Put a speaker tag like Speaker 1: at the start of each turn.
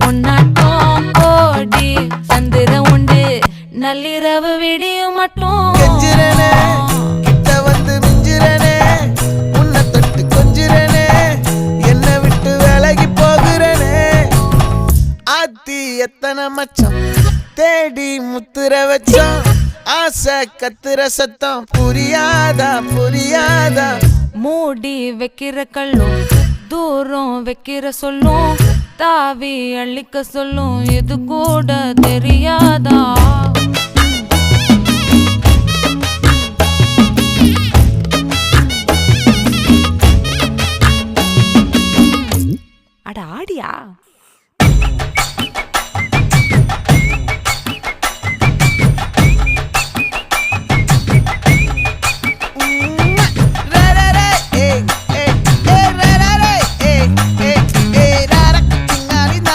Speaker 1: உன்னாட்டம் ஓடி சந்திர உண்டு நள்ளிரவு விடியும் மட்டும்
Speaker 2: கெஞ்சிரனே கிட்ட வந்து மிஞ்சிரனே உன்னை தொட்டு கொஞ்சிரனே என்ன விட்டு விலகி போகிறனே ஆத்தி எத்தனை மச்சம் தேடி முத்துற வச்சோம் ஆசை கத்துற சத்தம் புரியாதா புரியாதா
Speaker 1: மூடி வைக்கிற கல்லும் தூரம் வைக்கிற சொல்லும் தாவி அள்ளிக்க சொல்லும் இது கூட தெரியாதா